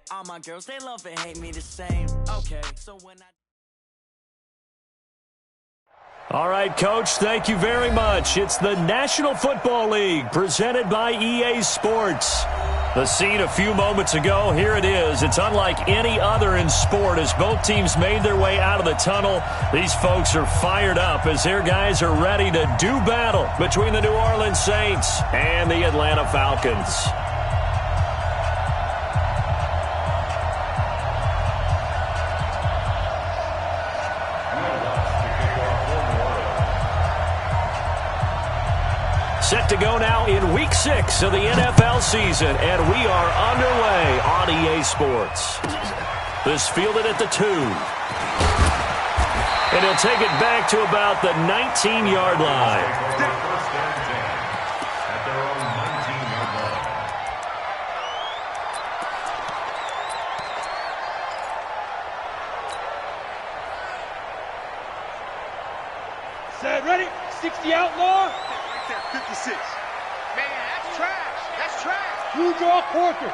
All my girls, they love and hate me the same. Okay, so when I... All right, Coach, thank you very much. It's the National Football League presented by EA Sports. The scene a few moments ago, here it is. It's unlike any other in sport as both teams made their way out of the tunnel. These folks are fired up as their guys are ready to do battle between the New Orleans Saints and the Atlanta Falcons. Set to go now in Week 6 of the NFL season, and we are underway on EA Sports. This fielded at the 2. And he'll take it back to about the 19-yard line. Set, ready? 60 outlaw. 56. Man, that's trash. That's trash. Blue draw quarters.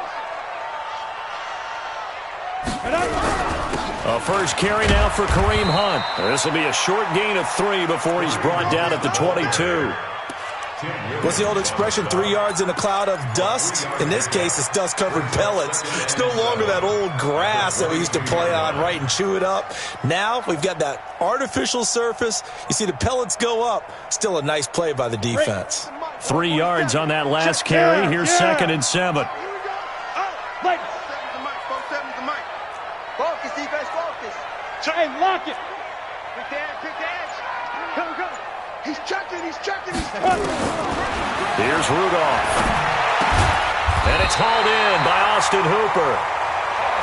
A first carry now for Kareem Hunt. This will be a short gain of 3 before he's brought down at the 22. What's the old expression, 3 yards in a cloud of dust? In this case, it's dust-covered pellets. It's no longer that old grass that we used to play on, right, and chew it up. Now we've got that artificial surface. You see the pellets go up. Still a nice play by the defense. 3 yards on that last carry. Here's 2nd and 7. Focus, defense, focus. Hey, lock it. Quick edge. Go. He's checking. Here's Rudolph. And it's hauled in by Austin Hooper.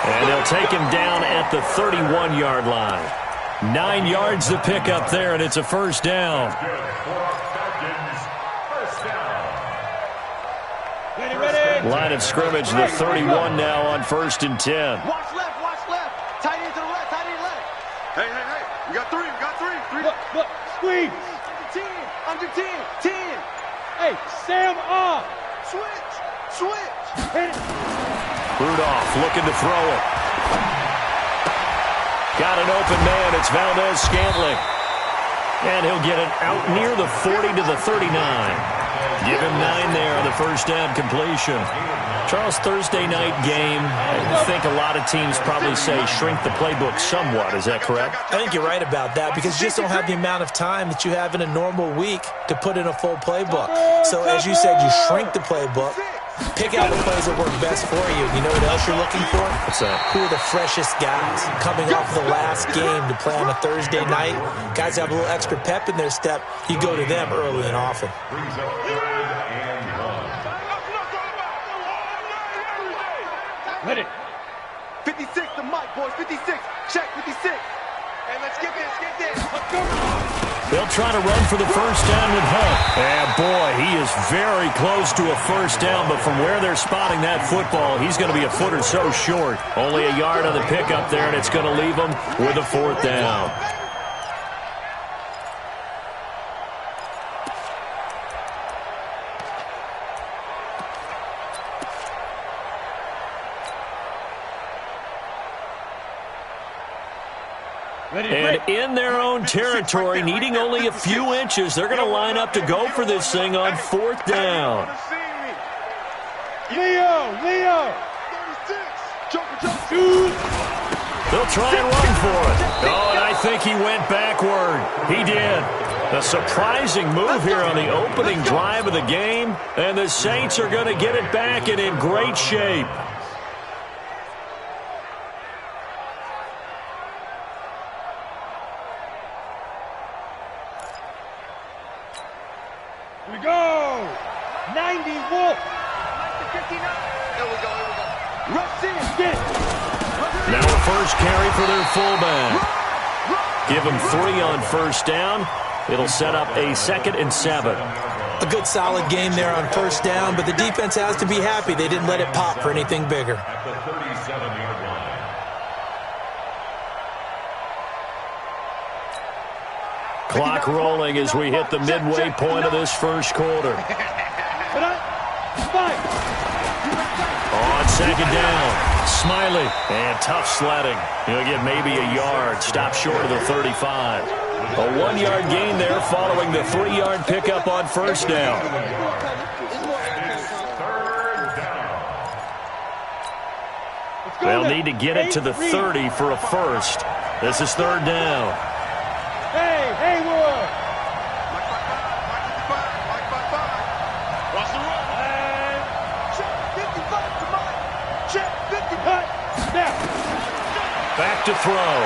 And they'll take him down at the 31-yard line. 9 yards to pick up there, and it's a first down. Ready. Line of scrimmage, the 31 now on 1st and 10. Watch left. Tight end to the left. Hey. We got three. Look. Squeeze. Under 10. Hey, Sam off. Switch. Hit it. Rudolph looking to throw it. Got an open man. It's Valdez-Scantling. And he'll get it out near the 40 to the 39. Give him 9 there on the first down completion. Charles, Thursday night game, I think a lot of teams probably say shrink the playbook somewhat. Is that correct? I think you're right about that because you just don't have the amount of time that you have in a normal week to put in a full playbook. So as you said, you shrink the playbook, pick out the plays that work best for you. You know what else you're looking for? What's that? Who are the freshest guys coming off the last game to play on a Thursday night? Guys have a little extra pep in their step. You go to them early and often. Ready. 56 to Mike, boys. 56. Check 56. Hey, let's get this. Let's go. They'll try to run for the first down with Hunt. And, boy, he is very close to a first down, but from where they're spotting that football, he's going to be a foot or so short. Only a yard on the pickup there, and it's going to leave him with a 4th down. And in their own territory, needing only a few inches, they're going to line up to go for this thing on 4th down. Leo. 36. They'll try and run for it. Oh, and I think he went backward. He did. A surprising move here on the opening drive of the game, and the Saints are going to get it back and in great shape. Here we go. 90 Wolf. 59. Here we go. Rush in. Get it. Now a first carry for their fullback. Give him 3 on first down. It'll set up a 2nd and 7. A good solid game there on first down, but the defense has to be happy they didn't let it pop for anything bigger. At the 37-yard line. Clock rolling as we hit the midway point of this first quarter. On 2nd down, Smiley, and tough sledding. He'll get maybe a yard, stop short of the 35. A 1-yard gain there following the 3-yard pickup on first down. They'll need to get it to the 30 for a first. This is third down. Hey, Haywood! Watch the run. Check 55 to Mike. Check 55. Snap! Back to throw.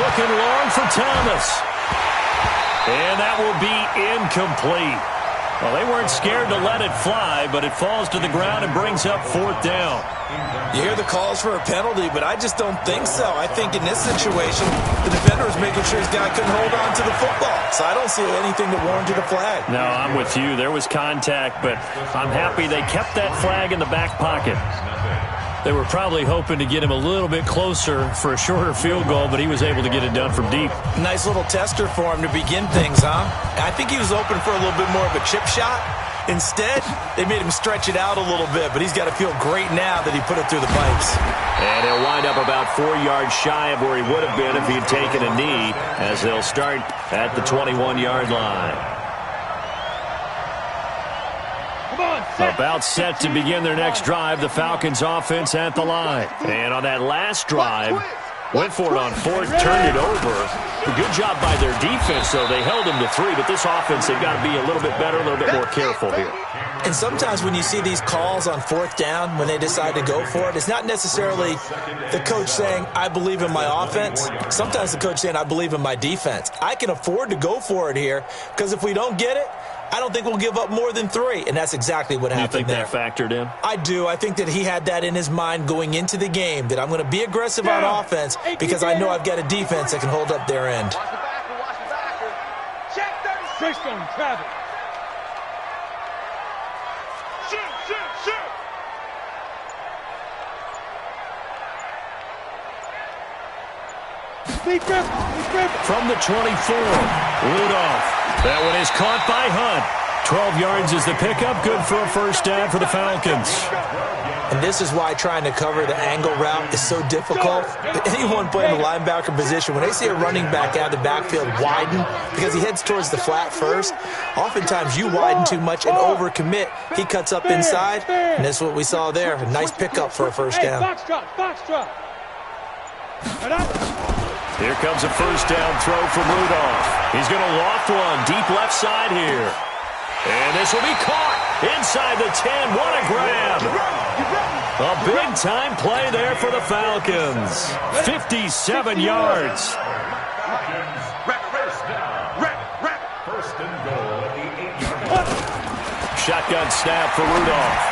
Looking long for Thomas. And that will be incomplete. Well, they weren't scared to let it fly, but it falls to the ground and brings up fourth down. You hear the calls for a penalty, but I just don't think so. I think in this situation, the defender was making sure his guy couldn't hold on to the football. So I don't see anything that warranted a flag. No, I'm with you. There was contact, but I'm happy they kept that flag in the back pocket. They were probably hoping to get him a little bit closer for a shorter field goal, but he was able to get it done from deep. Nice little tester for him to begin things, huh? I think he was open for a little bit more of a chip shot. Instead, they made him stretch it out a little bit, but he's got to feel great now that he put it through the pipes. And he'll wind up about 4 yards shy of where he would have been if he'd taken a knee, as they'll start at the 21-yard line. About set to begin their next drive, the Falcons offense at the line. And on that last drive, went for it on fourth, turned it over. A good job by their defense, though. They held them to 3, but this offense, they've got to be a little bit better, a little bit more careful here. And sometimes when you see these calls on fourth down, when they decide to go for it, it's not necessarily the coach saying, I believe in my offense. Sometimes the coach saying, I believe in my defense. I can afford to go for it here, because if we don't get it, I don't think we'll give up more than 3, and that's exactly what happened there. You think that factored in? I do. I think that he had that in his mind going into the game, that I'm going to be aggressive on offense because I know I've got a defense that can hold up their end. Watch the backer, watch the backer. Check 36. Twist on Travis. Shoot, shoot, shoot. Speed grip. From the 24, Rudolph. That one is caught by Hunt. 12 yards is the pickup. Good for a first down for the Falcons. And this is why trying to cover the angle route is so difficult. Anyone playing the linebacker position, when they see a running back out of the backfield widen, because he heads towards the flat first, oftentimes you widen too much and overcommit. He cuts up inside, and that's what we saw there. A nice pickup for a first down. Box drop. Here comes a first down throw from Rudolph. He's going to loft one deep left side here. And this will be caught inside the 10. What a grab. A big-time play there for the Falcons. 57 yards. First and goal at the 8-yard. Shotgun snap for Rudolph.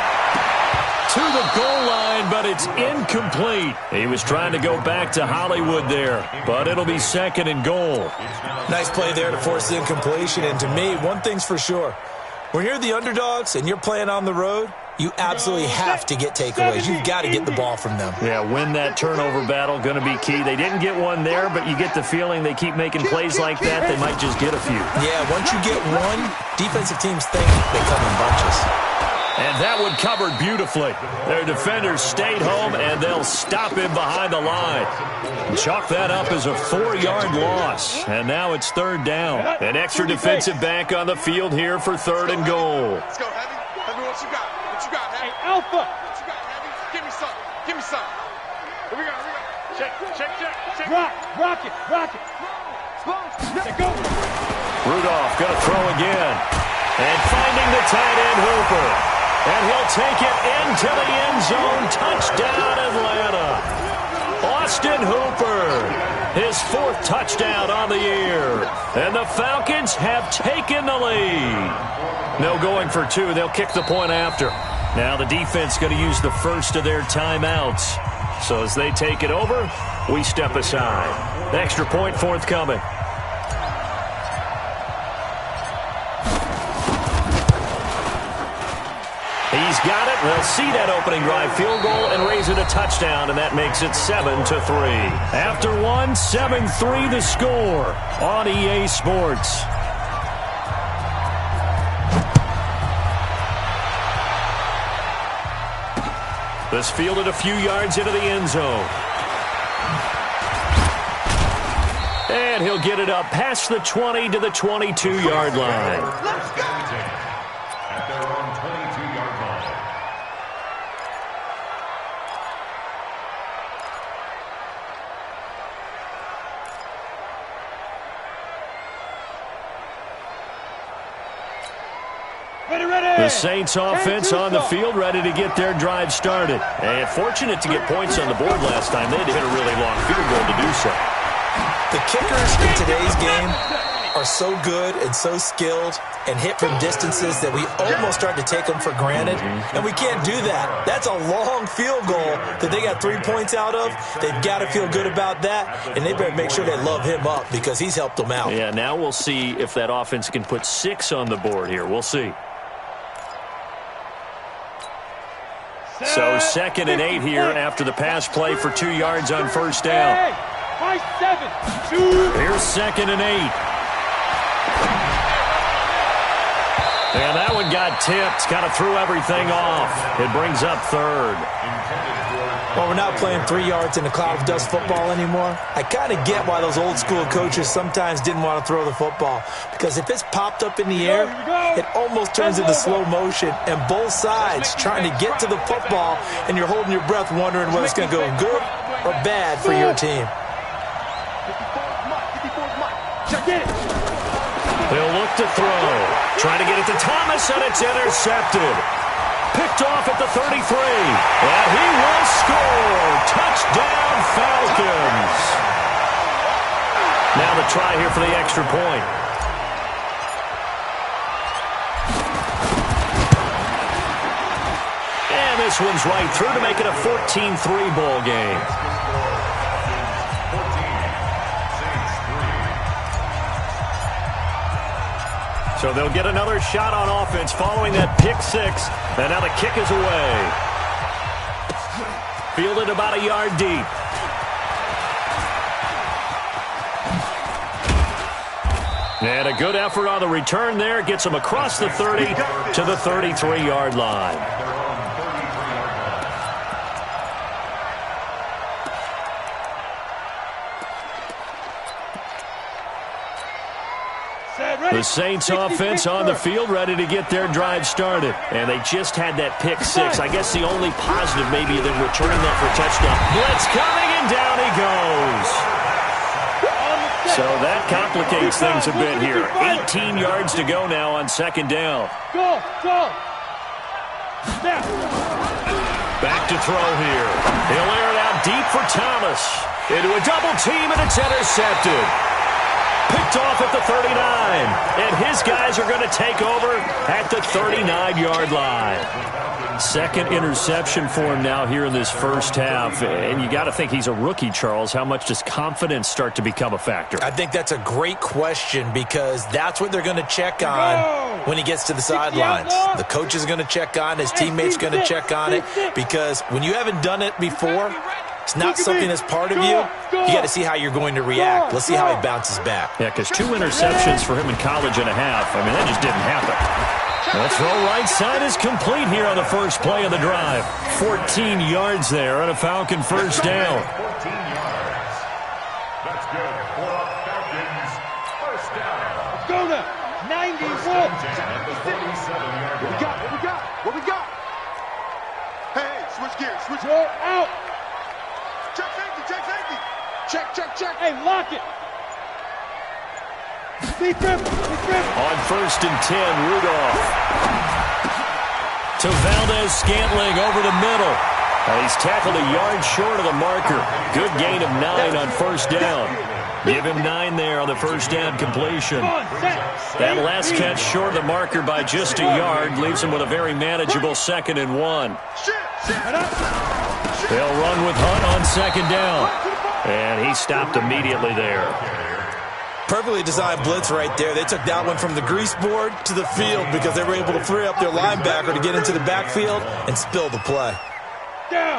To the goal line, but it's incomplete. He was trying to go back to Hollywood there, but it'll be second and goal. Nice play there to force the incompletion. And to me, one thing's for sure. When you're the underdogs and you're playing on the road, you absolutely have to get takeaways. You've got to get the ball from them. Yeah, win that turnover battle, going to be key. They didn't get one there, but you get the feeling they keep making plays like that, they might just get a few. Yeah, once you get one, defensive teams think they come in bunches. And that one covered beautifully. Their defenders stayed home, and they'll stop him behind the line. Chalk that up as a 4-yard loss. And now it's third down. An extra defensive back on the field here for third and goal. Let's go, Heavy. Heavy, what you got? What you got, Heavy? Hey, Alpha. What you got, Heavy? Give me some. Give me some. Here we go. Check. Rock it. Let go. Rudolph going to throw again. And finding the tight end, Hooper. And he'll take it into the end zone. Touchdown, Atlanta. Austin Hooper, his 4th touchdown on the year. And the Falcons have taken the lead. No going for 2. They'll kick the point after. Now the defense going to use the first of their timeouts. So as they take it over, we step aside. The extra point forthcoming. He's got it. They'll see that opening drive field goal and raise it a touchdown, and that makes it 7-3. After one, 7-3 the score on EA Sports. This fielded a few yards into the end zone. And he'll get it up past the 20 to the 22-yard line. Let's go! At their own 22-yard line. The Saints offense on the field, ready to get their drive started. And fortunate to get points on the board last time. They had to hit a really long field goal to do so. The kickers in today's game are so good and so skilled and hit from distances that we almost start to take them for granted. And we can't do that. That's a long field goal that they got 3 points out of. They've got to feel good about that, and they better make sure they love him up because he's helped them out. Yeah, now we'll see if that offense can put 6 on the board here. We'll see. So 2nd and 8 here after the pass play for 2 yards on first down. Here's 2nd and 8. And that one got tipped. Kind of threw everything off. It brings up 3rd. Well, we're not playing 3 yards in a cloud of dust football anymore. I kind of get why those old school coaches sometimes didn't want to throw the football. Because if it's popped up in the air, it almost turns into slow motion. And both sides trying to get to the football, and you're holding your breath wondering whether it's going to go good or bad for your team. They'll look to throw. Trying to get it to Thomas, and it's intercepted. Picked off at the 33. And he will score. Touchdown, Falcons. Now the try here for the extra point. And this one's right through to make it a 14-3 ball game. So they'll get another shot on offense following that pick 6. And now the kick is away. Fielded about a yard deep. And a good effort on the return there. Gets him across the 30 to the 33-yard line. The Saints offense on the field, ready to get their drive started. And they just had that pick 6. I guess the only positive maybe than returning that for a touchdown. Blitz coming, and down he goes. So that complicates things a bit here. 18 yards to go now on 2nd down. Go. Back to throw here. He'll air it out deep for Thomas. Into a double team, and it's intercepted. Picked off at the 39. And his guys are going to take over at the 39-yard line. 2nd interception for him now here in this first half. And you got to think he's a rookie, Charles. How much does confidence start to become a factor? I think that's a great question because that's what they're going to check on when he gets to the sidelines. The coach is going to check on, his teammates going to check on it, because when you haven't done it before, it's not something that's part of you. You got to see how you're going to react. Let's see how he bounces back. Yeah, because 2 interceptions for him in college and a half. I mean, that just didn't happen. The throw right side is complete here on the first play of the drive. 14 yards there and a Falcon first down. 14 yards. That's good for the Falcons. First down. Go to 91. At the 47-yard line. What we got? Hey, switch gears. Roll out. Check safety. Check. Hey, lock it. Deep grip. On 1st and 10, Rudolph. To Valdez-Scantling over the middle. He's tackled a yard short of the marker. Good gain of 9 on first down. Give him 9 there on the first down completion. That last catch short of the marker by just a yard leaves him with a very manageable 2nd and 1. They'll run with Hunt on 2nd down. And he stopped immediately there. Perfectly designed blitz right there. They took that one from the grease board to the field because they were able to free up their linebacker to get into the backfield and spill the play.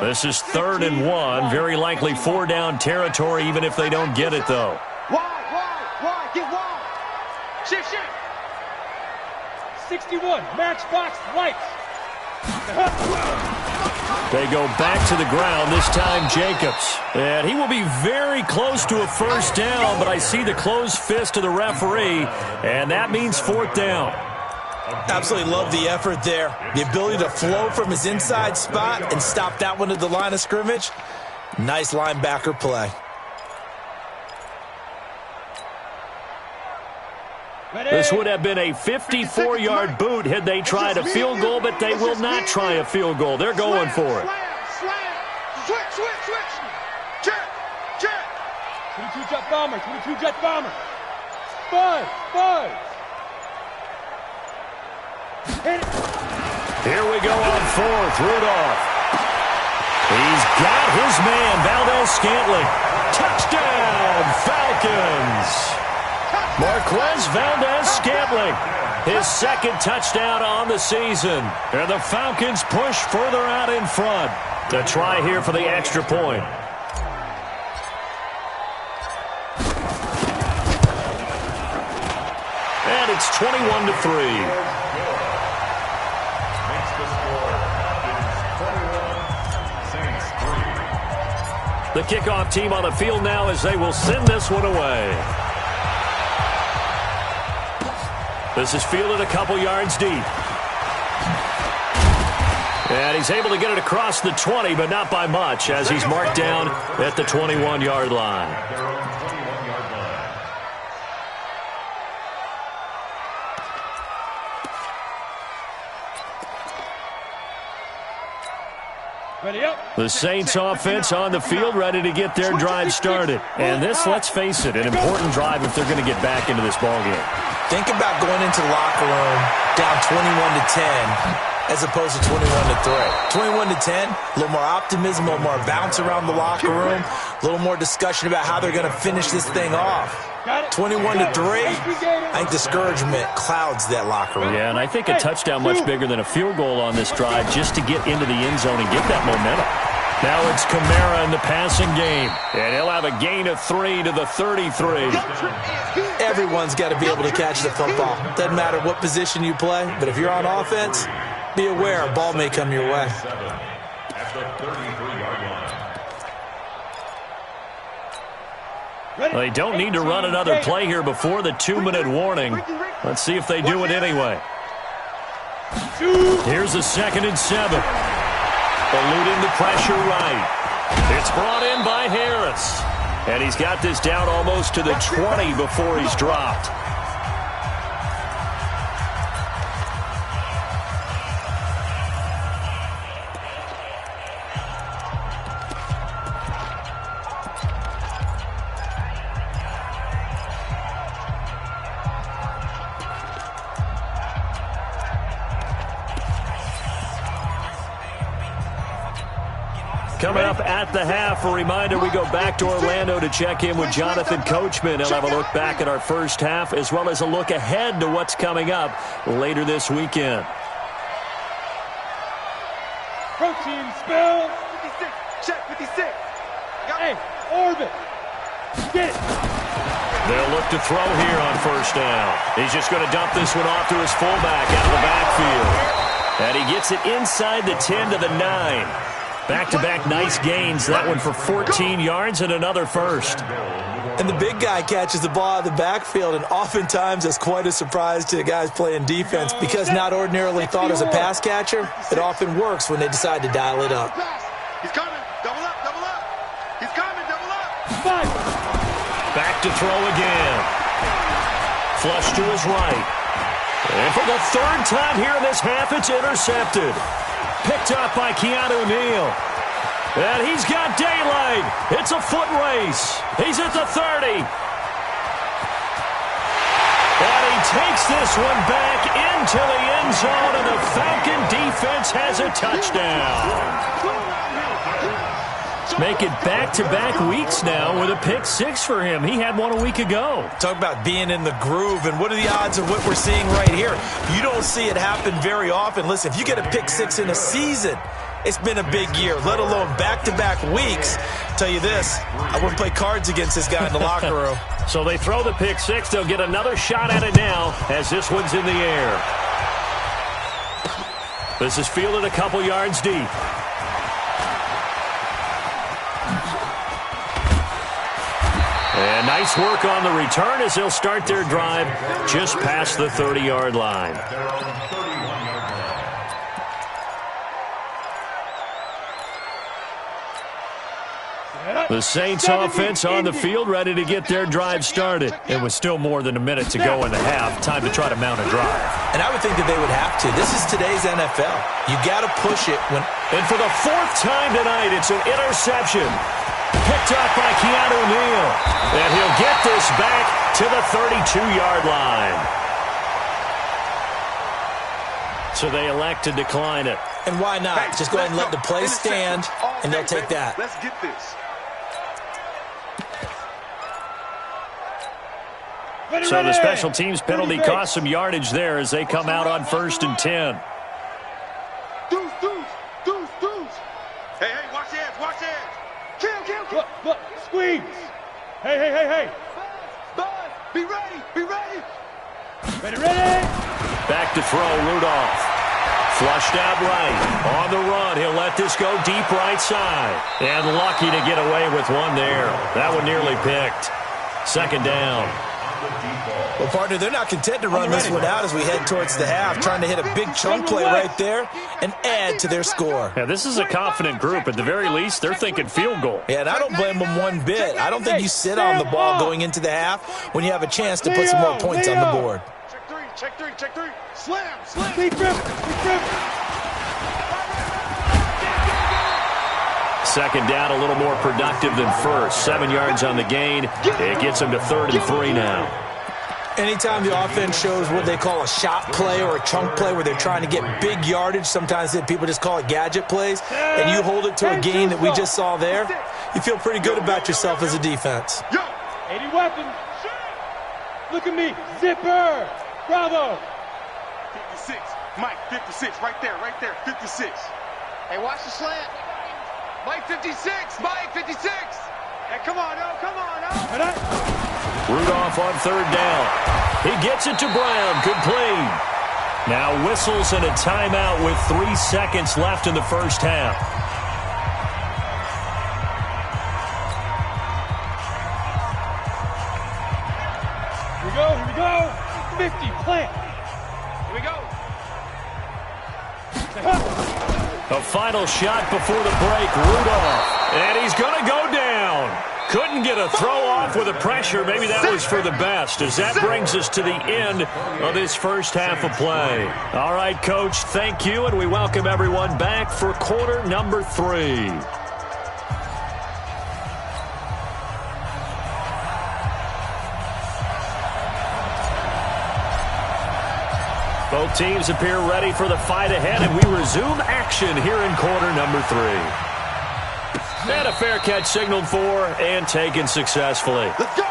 This is 3rd and 1. Very likely 4-down territory, even if they don't get it, though. Why? Get wide. Shift. 61, matchbox lights. They go back to the ground, this time Jacobs. And he will be very close to a first down, but I see the closed fist of the referee, and that means fourth down. Absolutely love the effort there. The ability to flow from his inside spot and stop that one at the line of scrimmage. Nice linebacker play. This would have been a 54-yard boot had they tried a field goal, but they will not try a field goal. They're going for it. Switch. Check. 22 jet bomber. 5. Hit it. Here we go on fourth. Rudolph. He's got his man, Valdez-Scantling. Touchdown, Falcons. Marquez Valdez-Scantling, his second touchdown on the season. And the Falcons push further out in front to try here for the extra point. And it's 21-3. The kickoff team on the field now as they will send this one away. This is fielded a couple yards deep. And he's able to get it across the 20, but not by much, as he's marked down at the 21-yard line. The Saints offense on the field, ready to get their drive started. And this, let's face it, an important drive if they're going to get back into this ballgame. Think about going into the locker room down 21-10 as opposed to 21-3. 21-10, a little more optimism, a little more bounce around the locker room, a little more discussion about how they're going to finish this thing off. 21-3, I think discouragement clouds that locker room. Yeah, and I think a touchdown much bigger than a field goal on this drive just to get into the end zone and get that momentum. Now it's Kamara in the passing game, and he'll have a gain of 3 to the 33. Everyone's got to be able to catch the football. Doesn't matter what position you play, but if you're on offense, be aware a ball may come your way. Well, they don't need to run another play here before the 2-minute warning. Let's see if they do it anyway. Here's a 2nd and 7. Eluding the pressure right. It's brought in by Harris. And he's got this down almost to the 20 before he's dropped. Coming up at the half, a reminder, we go back to Orlando to check in with Jonathan Coachman. He'll have a look back at our first half as well as a look ahead to what's coming up later this weekend. Protein spill. 56. Check 56. Hey, orbit. Get it. They'll look to throw here on first down. He's just going to dump this one off to his fullback out of the backfield. And he gets it inside the 10 to the 9. Back-to-back nice gains. That one for 14 yards and another first. And the big guy catches the ball out of the backfield, and oftentimes it's quite a surprise to the guys playing defense because not ordinarily thought as a pass catcher, it often works when they decide to dial it up. He's coming. Double up. He's coming. Double up. Back to throw again. Flush to his right. And for the 3rd time here in this half, it's intercepted. Picked up by Keanu Neal. And he's got daylight. It's a foot race. He's at the 30. And he takes this one back into the end zone, and the Falcon defense has a touchdown. Make it back-to-back weeks now with a pick 6 for him. He had one a week ago. Talk about being in the groove, and what are the odds of what we're seeing right here? You don't see it happen very often. Listen, if you get a pick 6 in a season, it's been a big year, let alone back-to-back weeks. I'll tell you this, I wouldn't play cards against this guy in the locker room. So they throw the pick 6. They'll get another shot at it now as this one's in the air. This is fielded a couple yards deep. And nice work on the return as they'll start their drive just past the 30-yard line. The Saints offense on the field, ready to get their drive started. It was still more than a minute to go in the half. Time to try to mount a drive. And I would think that they would have to. This is today's NFL. You got to push it when... And for the fourth time tonight, it's an interception. Picked up by Keanu Neal. And he'll get this back to the 32-yard line. So they elect to decline it. And why not? Just go ahead and let the play stand, and they'll take that. Let's get this. So the special teams penalty cost some yardage there as they come out on 1st and 10. Deuce. Hey, watch the edge, watch the edge. Kill. Look, squeeze. Hey. Bud, be ready. Ready. Back to throw, Rudolph. Flushed out right. On the run, he'll let this go deep right side. And lucky to get away with one there. That one nearly picked. 2nd down. Well, partner, they're not content to run this one out as we head towards the half, trying to hit a big chunk play right there and add to their score. Yeah, this is a confident group. At the very least, they're thinking field goal. Yeah, and I don't blame them one bit. I don't think you sit on the ball going into the half when you have a chance to put some more points on the board. Check three. Slam. Deep grip. 2nd down, a little more productive than first. 7 yards on the gain. It gets them to 3rd and 3 now. Anytime the offense shows what they call a shot play or a chunk play where they're trying to get big yardage, sometimes people just call it gadget plays, and you hold it to a gain that we just saw there, you feel pretty good about yourself as a defense. 80 weapons. Look at me. Zipper. Bravo. 56. Mike, 56. Right there. 56. Hey, watch the slant. Mike, 56. Mike, 56. Hey, come on, no. Rudolph on 3rd down. He gets it to Brown. Complete. Now whistles and a timeout with 3 seconds left in the first half. Here we go. 50, plant. Here we go. A final shot before the break. Rudolph. And he's going to go down. Couldn't get a throw off with the pressure. Maybe that was for the best, as that brings us to the end of this first half of play. All right, Coach, thank you, and we welcome everyone back for quarter number 3. Both teams appear ready for the fight ahead, and we resume action here in quarter number 3. And a fair catch signaled for and taken successfully. Let's go.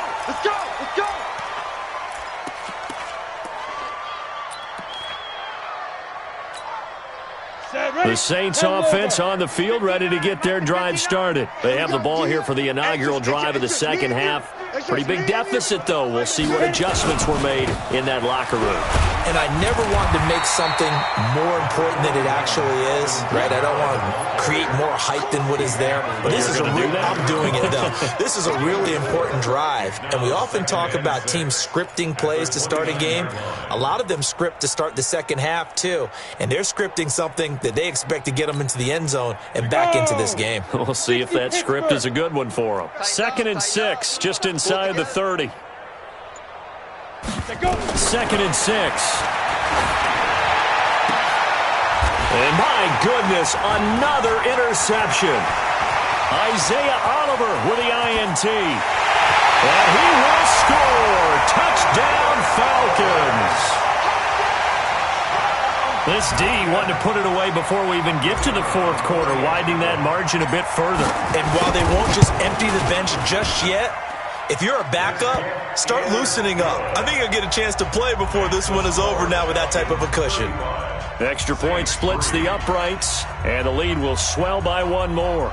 The Saints offense on the field, ready to get their drive started. They have the ball here for the inaugural drive of the second half. Pretty big deficit, though. We'll see what adjustments were made in that locker room. And I never wanted to make something more important than it actually is, right? I don't want to create more hype than what is there. But this is I'm doing it, though. This is a really important drive. And we often talk about teams scripting plays to start a game. A lot of them script to start the second half, too. And they're scripting something that they expect to get them into the end zone and back into this game. We'll see if that script is a good one for them. 2nd and 6, just inside the 30. 2nd and 6. And my goodness, another interception. Isaiah Oliver with the INT. And he will score. Touchdown, Falcons. This D wanted to put it away before we even get to the fourth quarter, widening that margin a bit further. And while they won't just empty the bench just yet, if you're a backup, start loosening up. I think you'll get a chance to play before this one is over now with that type of a cushion. Extra point splits the uprights, and the lead will swell by one more.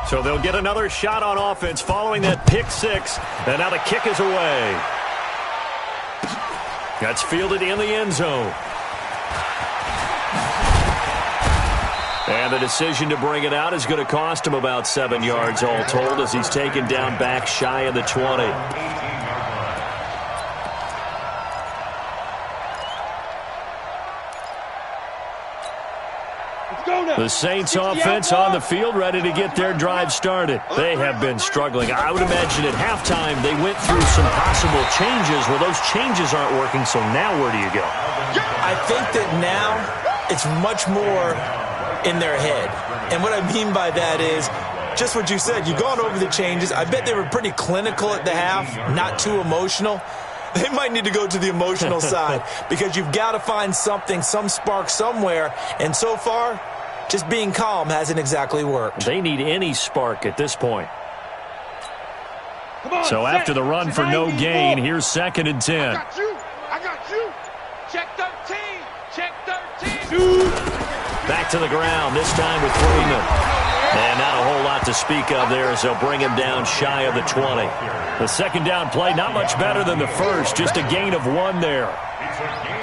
So they'll get another shot on offense following that pick six. And now the kick is away. That's fielded in the end zone. And the decision to bring it out is going to cost him about 7 yards all told as he's taken down back shy of the 20. The Saints offense on the field ready to get their drive started. They have been struggling. I would imagine at halftime they went through some possible changes. Well, those changes aren't working, so now where do you go? I think that now it's much more in their head. And what I mean by that is just what you said. You've gone over the changes. I bet they were pretty clinical at the half, not too emotional. They might need to go to the emotional side because you've got to find something, some spark somewhere. And so far, just being calm hasn't exactly worked. They need any spark at this point. On, so after the run for no gain, here's 2nd and 10. I got you. Check 13. Check 13. Back to the ground, this time with Freeman. And not a whole lot to speak of there as they'll bring him down shy of the 20. The second down play, not much better than the first, just a gain of 1 there.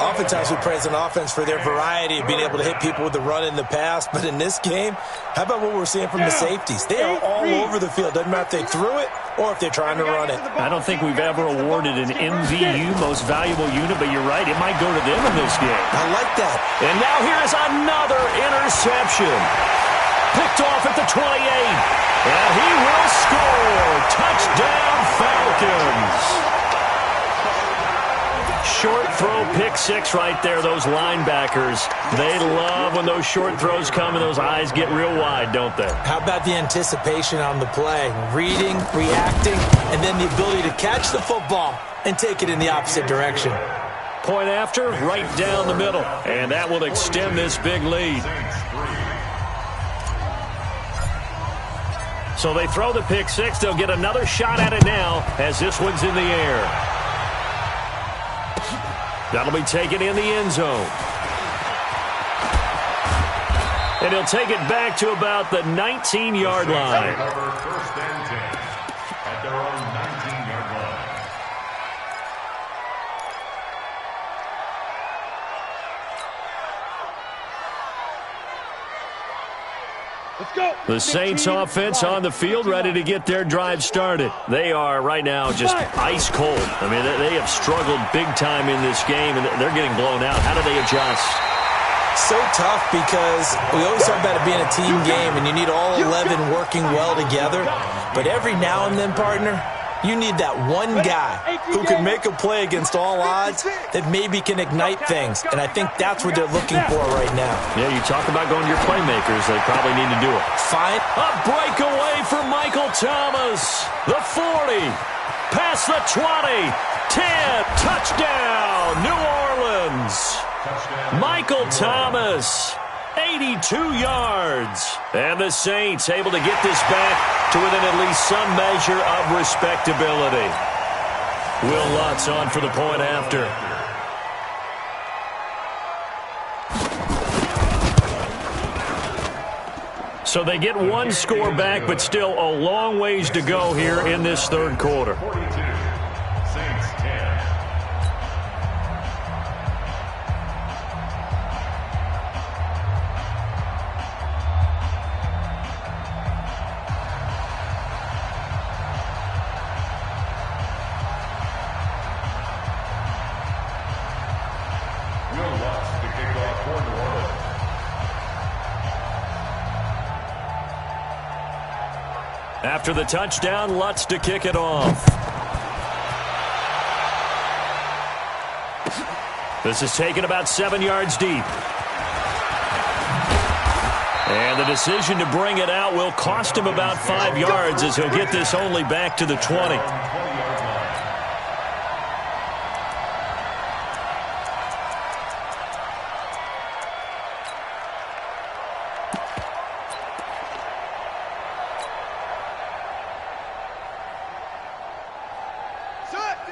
Oftentimes we praise an offense for their variety of being able to hit people with the run in the pass, but in this game, how about what we're seeing from the safeties? They are all over the field. Doesn't matter if they threw it or if they're trying to run it. I don't think we've ever awarded an MVU, most valuable unit, but you're right, it might go to them in this game. I like that. And now here is another interception. Picked off at the 28. And he will score. Touchdown, Falcons. Short throw, pick six right there. Those linebackers, they love when those short throws come and those eyes get real wide, don't they? How about the anticipation on the play? Reading, reacting, and then the ability to catch the football and take it in the opposite direction. Point after, right down the middle. And that will extend this big lead. So they throw the pick six. They'll get another shot at it now as this one's in the air. That'll be taken in the end zone. And he'll take it back to about the 19-yard line. First and 10 at their own 19-yard line. Let's go. The Saints offense on the field ready to get their drive started. They are right now just ice cold. I mean, they have struggled big time in this game, and they're getting blown out. How do they adjust? So tough because we always talk about it being a team game, and you need all 11 working well together. But every now and then, partner, you need that one guy who can make a play against all odds that maybe can ignite things. And I think that's what they're looking for right now. Yeah, you talk about going to your playmakers. They probably need to do it. Fine. A breakaway for Michael Thomas. The 40. Past the 20. 10. Touchdown, New Orleans. Michael Thomas. 82 yards. And the Saints able to get this back to within at least some measure of respectability. Will Lutz on for the point after. So they get one score back, but still a long ways to go here in this third quarter. 42, Saints 10. Will Lutz to kick off for New Orleans. After the touchdown, Lutz to kick it off. This is taken about 7 yards deep. And the decision to bring it out will cost him about 5 yards as he'll get this only back to the 20.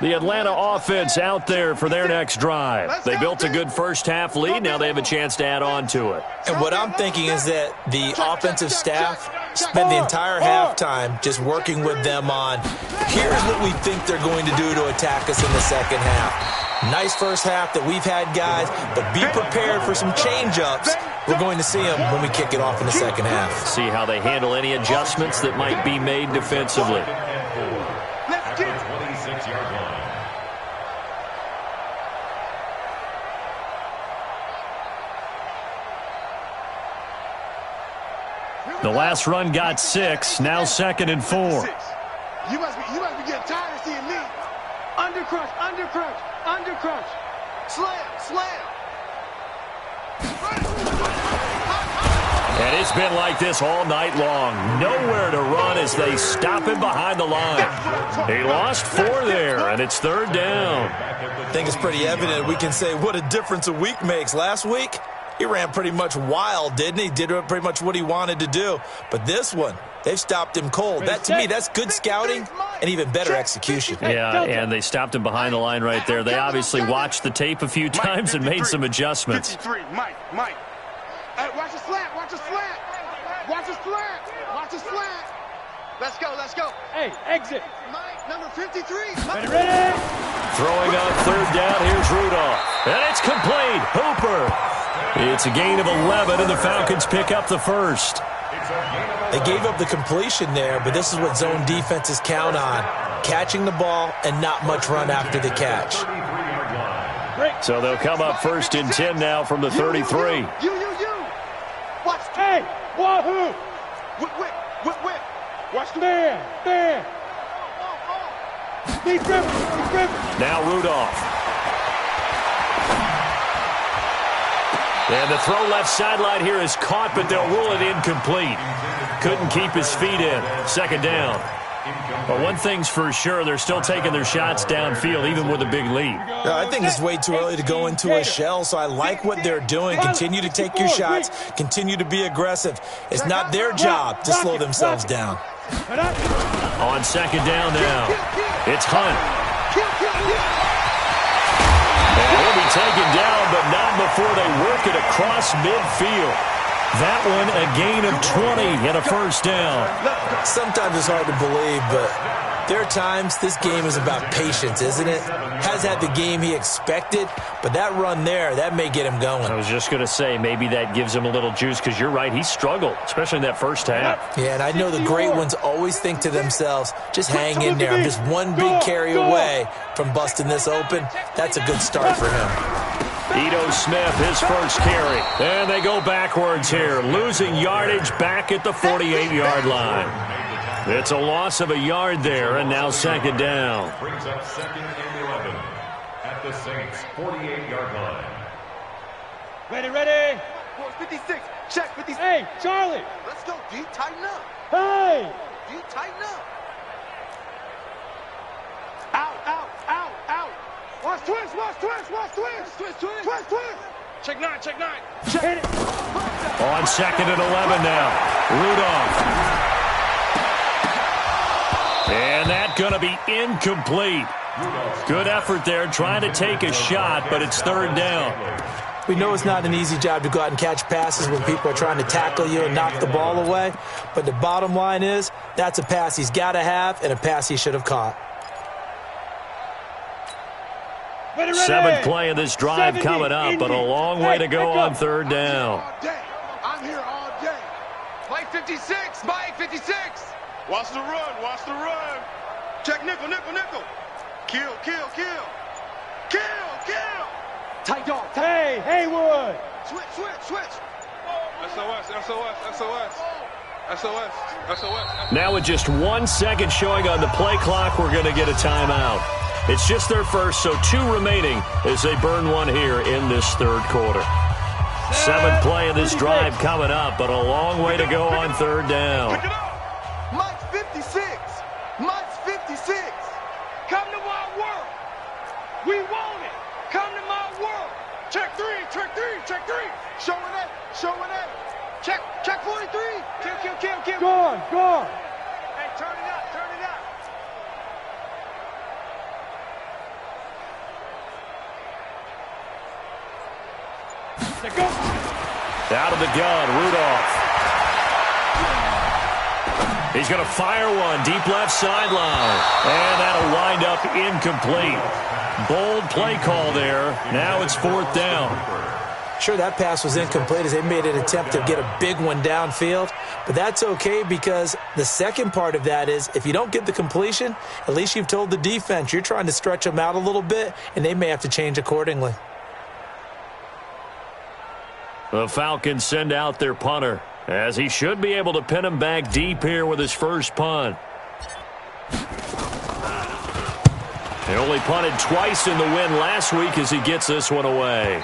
The Atlanta offense out there for their next drive. They built a good first half lead. Now they have a chance to add on to it. And what I'm thinking is that the offensive staff spend the entire halftime just working with them on, here's what we think they're going to do to attack us in the second half. Nice first half that we've had, guys, but be prepared for some change-ups. We're going to see them when we kick it off in the second half. See how they handle any adjustments that might be made defensively. At the 26-yard line. The last run got 6, now 2nd and 4. You must be getting tired of seeing me. Undercrush, undercrush, undercrush. Slam. And it's been like this all night long. Nowhere to run as they stop him behind the line. He lost 4 there, and it's 3rd down. I think it's pretty evident we can say what a difference a week makes. Last week, he ran pretty much wild, didn't he? Did pretty much what he wanted to do. But this one, they've stopped him cold. That, to me, that's good scouting and even better execution. Yeah, and they stopped him behind the line right there. They obviously watched the tape a few times and made some adjustments. 53, Mike. Hey, watch the slant. Watch the slant. Let's go. Hey, exit. Mike, number 53. Ready? Throwing on 3rd down, here's Rudolph. And it's complete. Hooper. It's a gain of 11, and the Falcons pick up the first. They gave up the completion there, but this is what zone defenses count on. Catching the ball and not much run after the catch. So they'll come up 1st and 10 now from the 33. You. Watch. Hey, wahoo. Whip. Watch the man. He's driven. Now Rudolph. And the throw left sideline here is caught, but they'll rule it incomplete. Couldn't keep his feet in. 2nd down. But one thing's for sure, they're still taking their shots downfield, even with a big lead. I think it's way too early to go into a shell, so I like what they're doing. Continue to take your shots. Continue to be aggressive. It's not their job to slow themselves down. On 2nd down now, it's Hunt. And he'll be taken down, but not before they work it across midfield. That one a gain of 20 and a 1st down. Sometimes it's hard to believe, but there are times this game is about patience, isn't it? Has had the game he expected, but that run there, that may get him going. I was just going to say, maybe that gives him a little juice, because you're right, he struggled, especially in that first half. Yeah, and I know the great ones always think to themselves, just hang in there. I'm just one big carry away from busting this open. That's a good start for him. Ito Smith, his first carry. And they go backwards here, losing yardage back at the 48-yard line. It's a loss of a yard there, and now 2nd down. Brings up 2nd and 11 at the Saints' 48-yard line. Ready. 56. Check 56. Hey, Charlie. Let's go, D. Tighten up. Hey. D. Tighten up. Out. Watch twist. Check 9. Hit it. On 2nd and 11 now, Rudolph. And that's going to be incomplete. Good effort there, trying to take a shot, but it's 3rd down. We know it's not an easy job to go out and catch passes when people are trying to tackle you and knock the ball away. But the bottom line is, that's a pass he's got to have and a pass he should have caught. 7th play of this drive coming up, but a long way to go on 3rd down. I'm here all day. Mike 56. Watch the run. Check nickel. Kill. Tight dog. Hey, Haywood. Switch. SOS. Now with just 1 second showing on the play clock, we're going to get a timeout. It's just their first, so 2 remaining as they burn one here in this 3rd quarter. 7th play of this drive coming up, but a long way to go on 3rd down. Mike's 56. Come to my world. We want it. Come to my world. Check 3. Showing it. Check 43. Kill. Gone. Hey, turn it up. They go. Out of the gun, Rudolph. He's going to fire one deep left sideline. And that'll wind up incomplete. Bold play call there. Now it's 4th down. Sure, that pass was incomplete as they made an attempt to get a big one downfield. But that's okay because the second part of that is if you don't get the completion, at least you've told the defense you're trying to stretch them out a little bit, and they may have to change accordingly. The Falcons send out their punter as he should be able to pin him back deep here with his first punt. He only punted twice in the win last week as he gets this one away.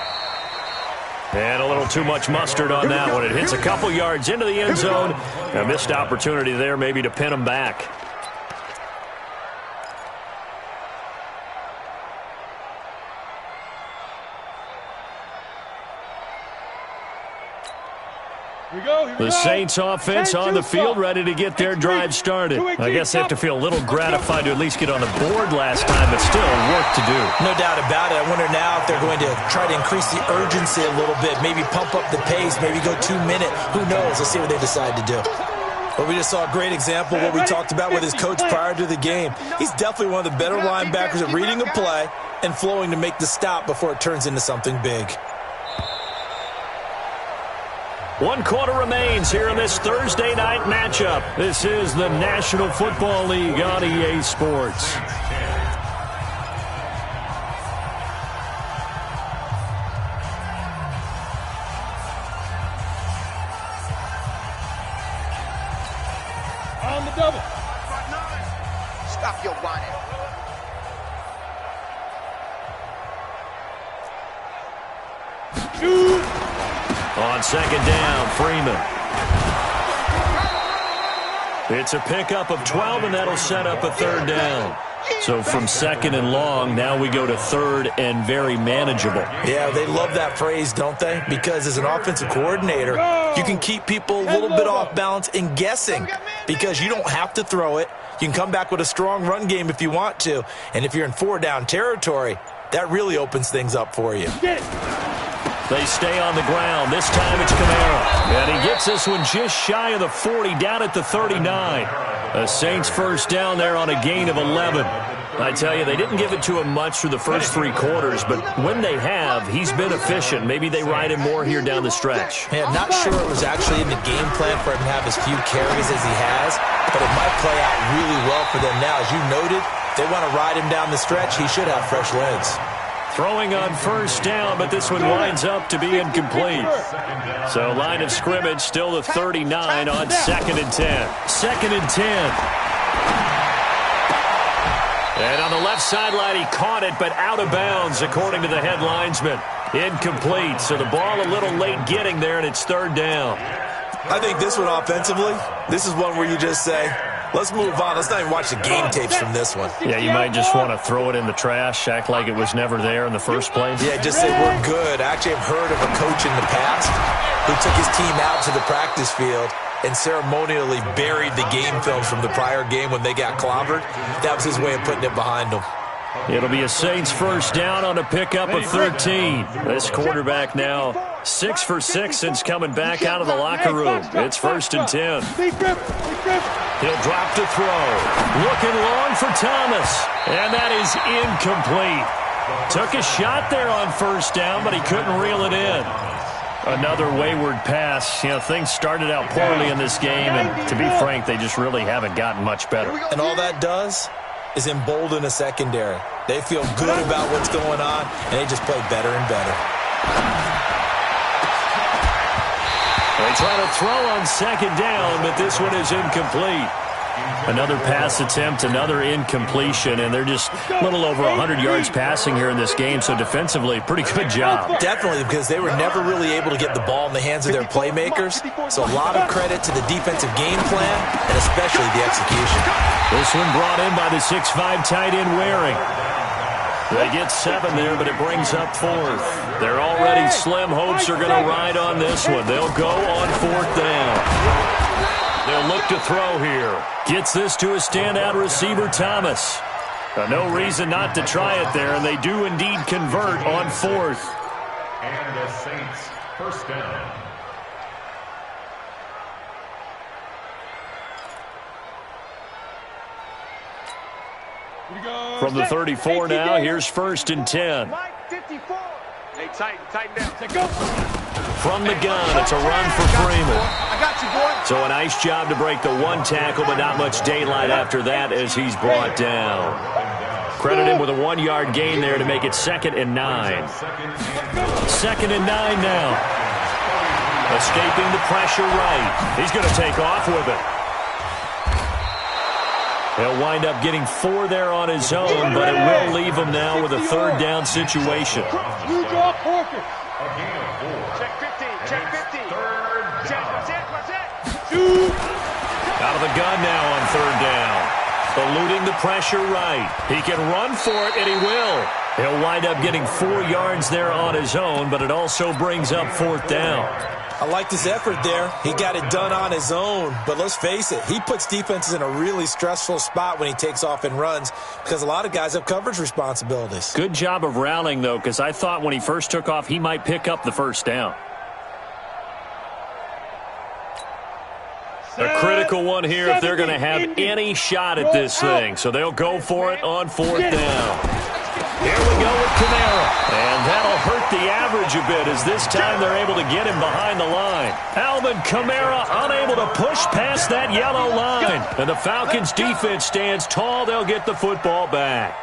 And a little too much mustard on that one. It hits a couple yards into the end zone. A missed opportunity there maybe to pin him back. The Saints offense on the field ready to get their drive started. I guess they have to feel a little gratified to at least get on the board last time, but still work to do. No doubt about it. I wonder now if they're going to try to increase the urgency a little bit, maybe pump up the pace, maybe go 2 minute. Who knows? Let's see what they decide to do. Well, we just saw a great example of what we talked about with his coach prior to the game. He's definitely one of the better linebackers at reading a play and flowing to make the stop before it turns into something big. 1 quarter remains here in this Thursday night matchup. This is the National Football League on EA Sports. On the double. Stop your whining. Shoot. On 2nd down, Freeman. It's a pickup of 12, and that'll set up a 3rd down. So from 2nd and long, now we go to 3rd and very manageable. Yeah, they love that phrase, don't they? Because as an offensive coordinator, you can keep people a little bit off balance and guessing because you don't have to throw it. You can come back with a strong run game if you want to. And if you're in 4-down territory, that really opens things up for you. They stay on the ground. This time it's Kamara. And he gets this one just shy of the 40, down at the 39. The Saints first down there on a gain of 11. I tell you, they didn't give it to him much through the first 3 quarters, but when they have, he's been efficient. Maybe they ride him more here down the stretch. Yeah, not sure it was actually in the game plan for him to have as few carries as he has, but it might play out really well for them now. As you noted, if they want to ride him down the stretch, he should have fresh legs. Throwing on first down, but this one winds up to be incomplete. So line of scrimmage still the 39 on 2nd and 10. 2nd and 10. And on the left sideline, he caught it, but out of bounds, according to the head linesman. Incomplete. So the ball a little late getting there, and it's 3rd down. I think this one offensively, this is one where you just say, let's move on. Let's not even watch the game tapes from this one. Yeah, you might just want to throw it in the trash, act like it was never there in the first place. Yeah, just say we're good. I actually have heard of a coach in the past who took his team out to the practice field and ceremonially buried the game films from the prior game when they got clobbered. That was his way of putting it behind them. It'll be a Saints first down on a pickup of 13. This quarterback now 6 for 6 since coming back out of the locker room. It's 1st and 10. He'll drop to throw. Looking long for Thomas. And that is incomplete. Took a shot there on first down, but he couldn't reel it in. Another wayward pass. You know, things started out poorly in this game, and to be frank, they just really haven't gotten much better. And all that does is embolden a secondary. They feel good about what's going on, and they just play better and better. They try to throw on 2nd down, but this one is incomplete. Another pass attempt, another incompletion, and they're just a little over 100 yards passing here in this game, so defensively, pretty good job. Definitely, because they were never really able to get the ball in the hands of their playmakers, so a lot of credit to the defensive game plan, and especially the execution. This one brought in by the 6'5" tight end Waring. They get 7 there, but it brings up 4th. Their already slim hopes are going to ride on this one. They'll go on 4th down. They'll look to throw here. Gets this to a standout receiver, Thomas. No reason not to try it there, and they do indeed convert on 4th. And the Saints first down. From the 34 now, here's 1st and 10. Mike, 54. Hey, tighten down. From the gun, it's a run for Freeman. I got you, boy. So a nice job to break the one tackle, but not much daylight after that as he's brought down. Credit him with a 1-yard gain there to make it 2nd and 9. 2nd and 9 now. Escaping the pressure right. He's going to take off with it. He'll wind up getting 4 there on his own, but it will leave him now with a 3rd down situation. You draw Corker. Check 15. Check 15. Check. What's it? Out of the gun now on 3rd down. Eluding the pressure right. He can run for it, and he will. He'll wind up getting 4 yards there on his own, but it also brings up 4th down. I liked his effort there. He got it done on his own. But let's face it, he puts defenses in a really stressful spot when he takes off and runs because a lot of guys have coverage responsibilities. Good job of rallying, though, because I thought when he first took off, he might pick up the 1st down. A critical one here if they're going to have any shot at this thing. So they'll go for it on 4th down. Here we go with Kamara. And that'll hurt the average a bit as this time they're able to get him behind the line. Alvin Kamara unable to push past that yellow line. And the Falcons' defense stands tall. They'll get the football back.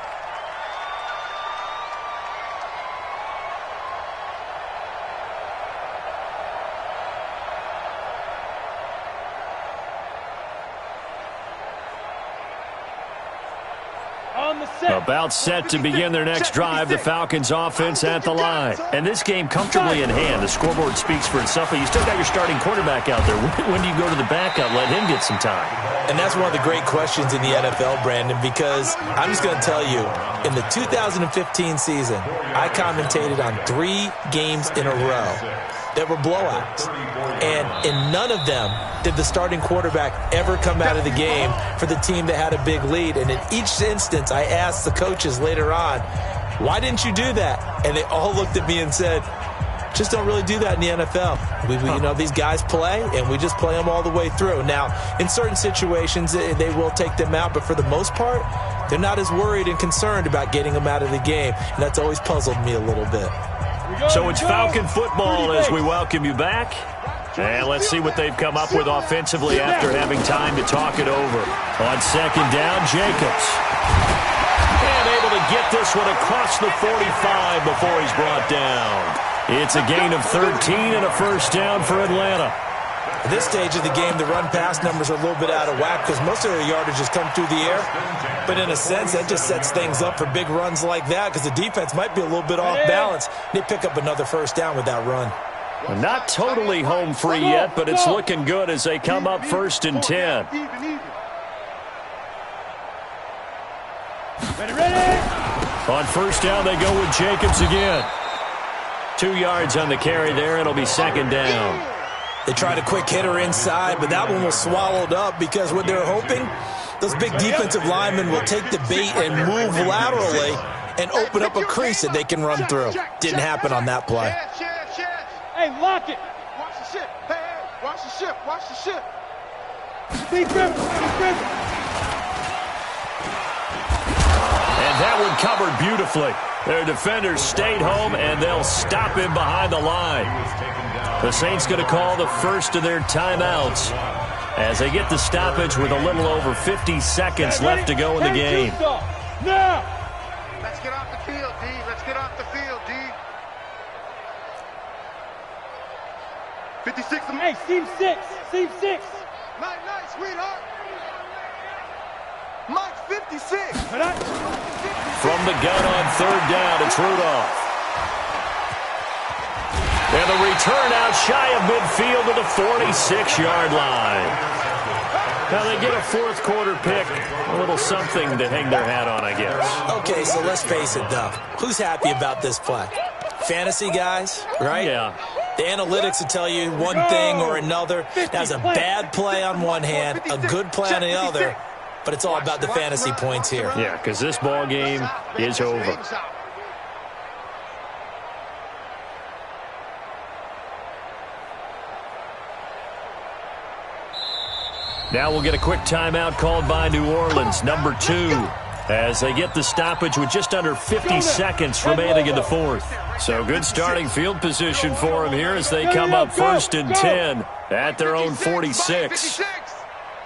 About set to begin their next drive, the Falcons offense at the line. And this game comfortably in hand. The scoreboard speaks for itself, but you still got your starting quarterback out there. When do you go to the backup, let him get some time? And that's one of the great questions in the NFL, Brandon, because I'm just going to tell you, in the 2015 season, I commentated on 3 games in a row that were blowouts. And in none of them did the starting quarterback ever come out of the game for the team that had a big lead. And in each instance, I asked the coaches later on, why didn't you do that? And they all looked at me and said, just don't really do that in the NFL. You know, these guys play, and we just play them all the way through. Now, in certain situations, they will take them out, but for the most part, they're not as worried and concerned about getting them out of the game. And that's always puzzled me a little bit. So it's Falcon football as we welcome you back. And let's see what they've come up with offensively after having time to talk it over. On 2nd down, Jacobs. And able to get this one across the 45 before he's brought down. It's a gain of 13 and a 1st down for Atlanta. At this stage of the game, the run-pass numbers are a little bit out of whack because most of their yardage has come through the air. But in a sense, that just sets things up for big runs like that because the defense might be a little bit off balance. They pick up another 1st down with that run. Not totally home free yet, but it's looking good as they come up 1st and 10. Ready. On 1st down, they go with Jacobs again. 2 yards on the carry there. It'll be 2nd down. They tried a quick hitter inside, but that one was swallowed up because what they're hoping, those big defensive linemen will take the bait and move laterally and open up a crease that they can run through. Didn't happen on that play. Hey, lock it. Watch the ship. Hey, watch the ship. Watch the ship. Deep river. And that one covered beautifully. Their defenders stayed home, and they'll stop him behind the line. The Saints going to call the first of their timeouts as they get the stoppage with a little over 50 seconds left to go in the game. Now. Let's get off the field, D. Let's get off the field, D. 56. Hey, seam 6. Seam 6. Night, sweetheart. Mike 56. From the gun on 3rd down, it's Rudolph. And the return out shy of midfield to the 46-yard line. Now they get a 4th quarter pick, a little something to hang their hat on, I guess. Okay, so let's face it, though. Who's happy about this play? Fantasy guys, right? Yeah. The analytics will tell you one thing or another. That's a bad play on one hand, a good play on the other, but it's all about the fantasy points here. Yeah, because this ball game is over. Now we'll get a quick timeout called by New Orleans, number 2. as they get the stoppage with just under 50 seconds remaining in the fourth. So good starting field position for them here as they come up 1st and 10 at their own 46.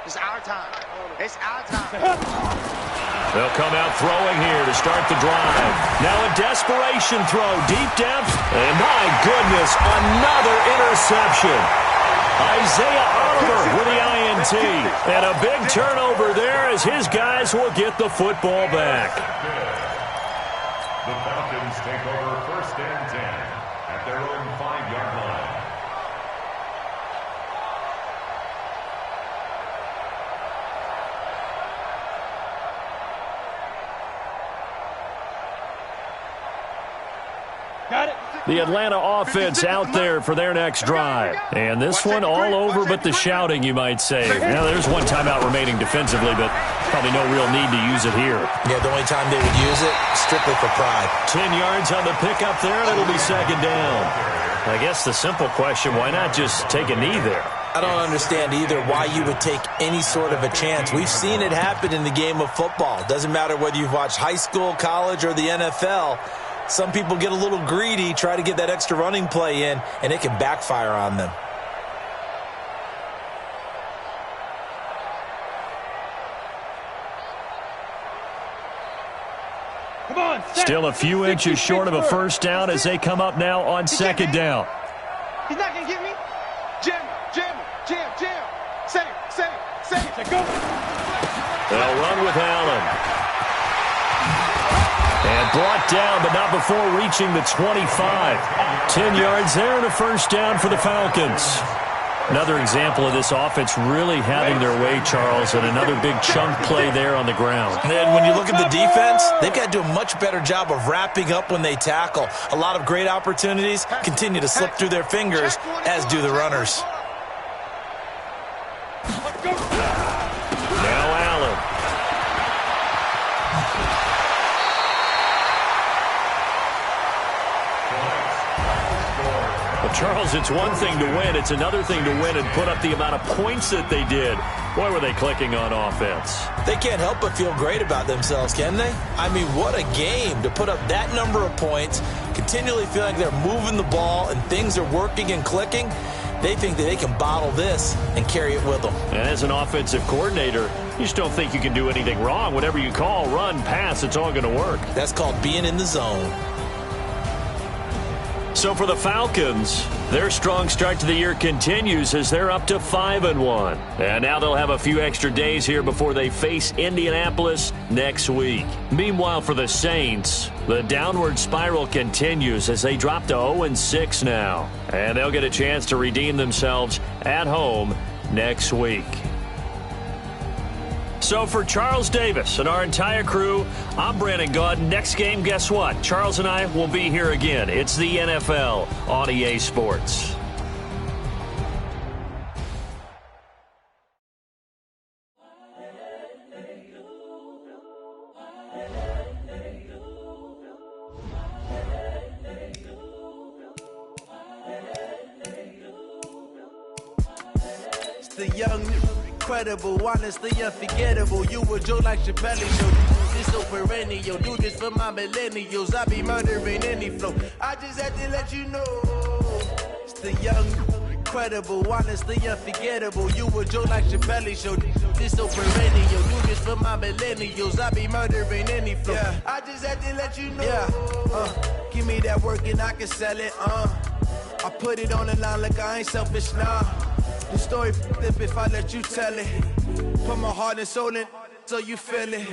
It's our time. It's our time. They'll come out throwing here to start the drive. Now a desperation throw, deep depth, and my goodness, another interception. Isaiah Oliver with the INT, and a big turnover there as his guys will get the football back. The Falcons take over 1st and 10 at their own 5-yard line. Got it. The Atlanta offense out there for their next drive. And this one all over but the shouting, you might say. Now, there's one timeout remaining defensively, but probably no real need to use it here. Yeah, the only time they would use it, strictly for pride. 10 yards on the pickup there, and it'll be 2nd down. I guess the simple question, why not just take a knee there? I don't understand either why you would take any sort of a chance. We've seen it happen in the game of football. Doesn't matter whether you've watched high school, college, or the NFL. Some people get a little greedy, try to get that extra running play in, and it can backfire on them. Come on, Still a few inches short of a 1st down as they come up now on 2nd down. He's not going to get me. Jam. Save. Go. They'll run with Allen. And brought down, but not before reaching the 25. 10 yards there and a 1st down for the Falcons. Another example of this offense really having their way, Charles, and another big chunk play there on the ground. And when you look at the defense, they've got to do a much better job of wrapping up when they tackle. A lot of great opportunities continue to slip through their fingers, as do the runners. Now Allen. Well, Charles, it's one thing to win. It's another thing to win and put up the amount of points that they did. Boy, were they clicking on offense. They can't help but feel great about themselves, can they? I mean, what a game to put up that number of points, continually feeling like they're moving the ball and things are working and clicking. They think that they can bottle this and carry it with them. And as an offensive coordinator, you just don't think you can do anything wrong. Whatever you call, run, pass, it's all going to work. That's called being in the zone. So for the Falcons, their strong start to the year continues as they're up to 5-1. And now they'll have a few extra days here before they face Indianapolis next week. Meanwhile, for the Saints, the downward spiral continues as they drop to 0-6 now. And they'll get a chance to redeem themselves at home next week. So for Charles Davis and our entire crew, I'm Brandon Gaudin. Next game, guess what? Charles and I will be here again. It's the NFL on EA Sports. It's the young, incredible, honestly unforgettable. You a Joe like Chappelle Show. This so perennial. Do this for my millennials. I be murdering any flow. I just had to let you know. It's the young, incredible, honestly unforgettable. You a Joe like Chappelle Show. This so perennial. Do this for my millennials. I be murdering any flow. Yeah. I just had to let you know. Yeah. Give me that work and I can sell it. I put it on the line like I ain't selfish, nah. The story flip if I let you tell it. Put my heart and soul in so you feel it.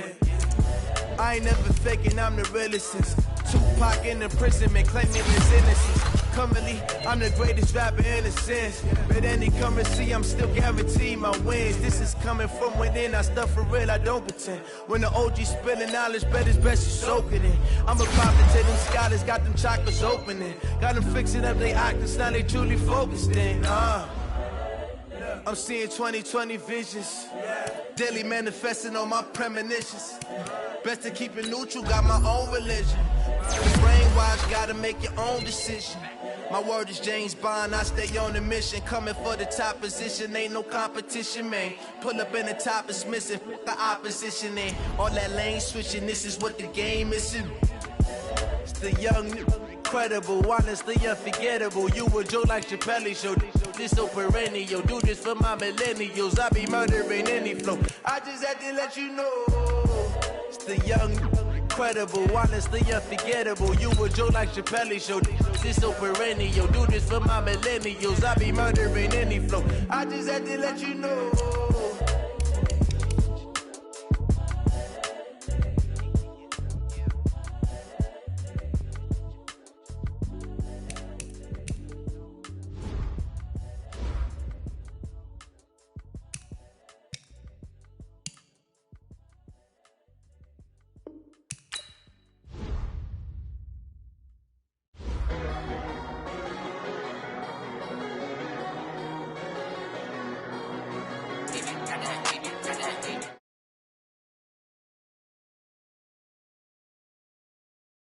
I ain't never faking, I'm the realest since Tupac in the prison, man, claiming his innocence. Currently, I'm the greatest rapper in a sense. But any currency, I'm still guaranteed my wins. This is coming from within, I stuff for real, I don't pretend. When the OG spilling knowledge, bet it's best you soak it in. I'm a prophet to them scholars, got them chakras opening. Got them fixing up they actors, now they truly focused in. I'm seeing 2020 visions. Daily manifesting on my premonitions. Best to keep it neutral, got my own religion. Brainwash, gotta make your own decision. My word is James Bond, I stay on a mission. Coming for the top position, ain't no competition, man. Pull up in the top, it's missing, the opposition, and all that lane switching, this is what the game is. It's the young, incredible, honestly unforgettable. You a joke like Chappelle show, this so perennial. Do this for my millennials, I be murdering any flow. I just had to let you know. It's the young, incredible, honestly unforgettable. You a joke like Chappelle show, this so perennial. Do this for my millennials, I be murdering any flow. I just had to let you know.